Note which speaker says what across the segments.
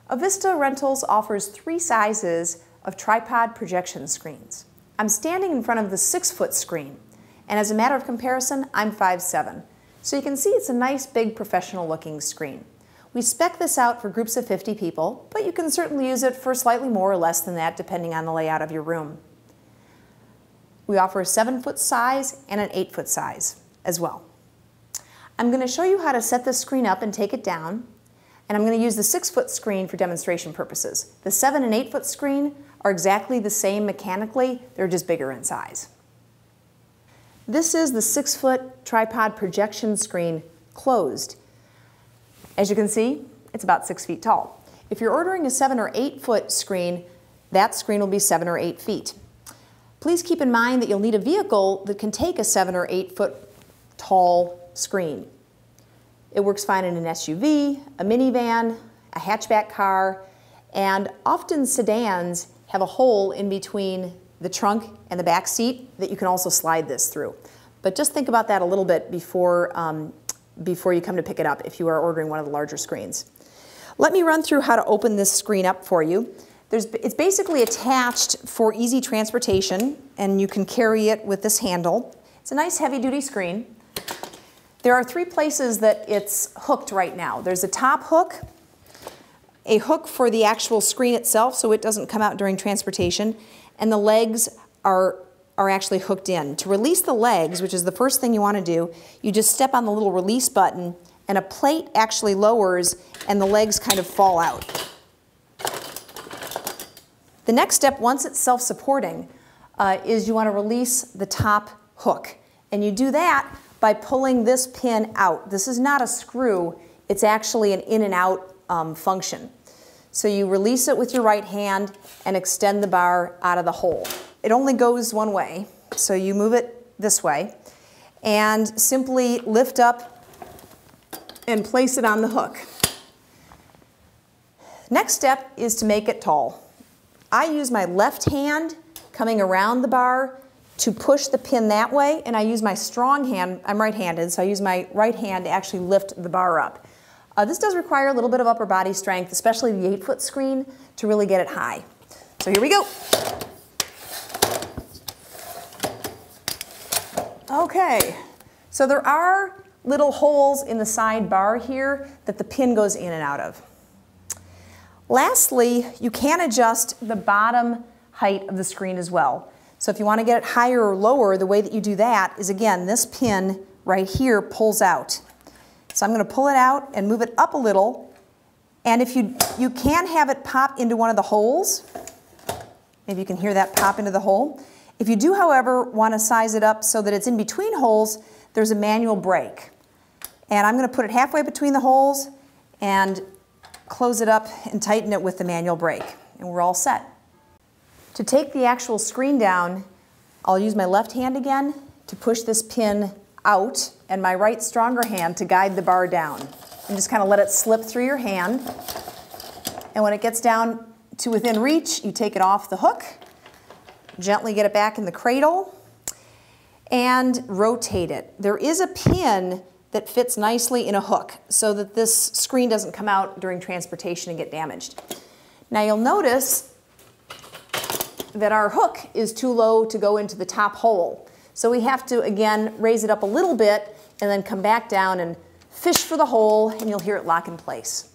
Speaker 1: Avista Rentals offers 3 sizes of tripod projection screens. I'm standing in front of the 6-foot screen, and as a matter of comparison, I'm 5'7". So you can see it's a nice, big, professional-looking screen. We spec this out for groups of 50 people, but you can certainly use it for slightly more or less than that, depending on the layout of your room. We offer a 7-foot size and an 8-foot size as well. I'm going to show you how to set this screen up and take it down, and I'm going to use the 6-foot screen for demonstration purposes. The 7- and 8-foot screen are exactly the same mechanically, they're just bigger in size. This is the 6-foot tripod projection screen closed. As you can see, it's about 6 feet tall. If you're ordering a 7- or 8-foot screen, that screen will be 7 or 8 feet. Please keep in mind that you'll need a vehicle that can take a 7 or 8-foot tall screen. It works fine in an SUV, a minivan, a hatchback car, and often sedans have a hole in between the trunk and the back seat that you can also slide this through. But just think about that a little bit before you come to pick it up if you are ordering one of the larger screens. Let me run through how to open this screen up for you. It's basically attached for easy transportation, and you can carry it with this handle. It's a nice heavy-duty screen. There are 3 places that it's hooked right now. There's a top hook, a hook for the actual screen itself so it doesn't come out during transportation, and the legs are actually hooked in. To release the legs, which is the first thing you want to do, you just step on the little release button and a plate actually lowers and the legs kind of fall out. The next step, once it's self-supporting, is you want to release the top hook. And you do that by pulling this pin out. This is not a screw, it's actually an in and out function. So you release it with your right hand and extend the bar out of the hole. It only goes one way, so you move it this way and simply lift up and place it on the hook. Next step is to make it tall. I use my left hand coming around the bar to push the pin that way, and I use my strong hand, I'm right-handed, so I use my right hand to actually lift the bar up. This does require a little bit of upper body strength, especially the 8-foot screen, to really get it high. So here we go. Okay, so there are little holes in the side bar here that the pin goes in and out of. Lastly, you can adjust the bottom height of the screen as well. So if you want to get it higher or lower, the way that you do that is, again, this pin right here pulls out. So I'm going to pull it out and move it up a little, and if you can have it pop into one of the holes. Maybe you can hear that pop into the hole. If you do, however, want to size it up so that it's in between holes, there's a manual brake. And I'm going to put it halfway between the holes and close it up and tighten it with the manual brake, and we're all set. To take the actual screen down, I'll use my left hand again to push this pin out and my right stronger hand to guide the bar down. And just kind of let it slip through your hand. And when it gets down to within reach, you take it off the hook, gently get it back in the cradle, and rotate it. There is a pin that fits nicely in a hook so that this screen doesn't come out during transportation and get damaged. Now you'll notice that our hook is too low to go into the top hole. So we have to, again, raise it up a little bit and then come back down and fish for the hole, and you'll hear it lock in place.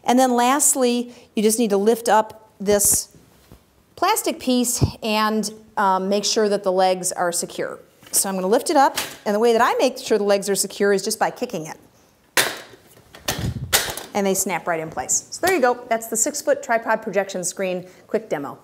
Speaker 1: And then lastly, you just need to lift up this plastic piece and make sure that the legs are secure. So I'm going to lift it up, and the way that I make sure the legs are secure is just by kicking it. And they snap right in place. So there you go. That's the 6-foot tripod projection screen quick demo.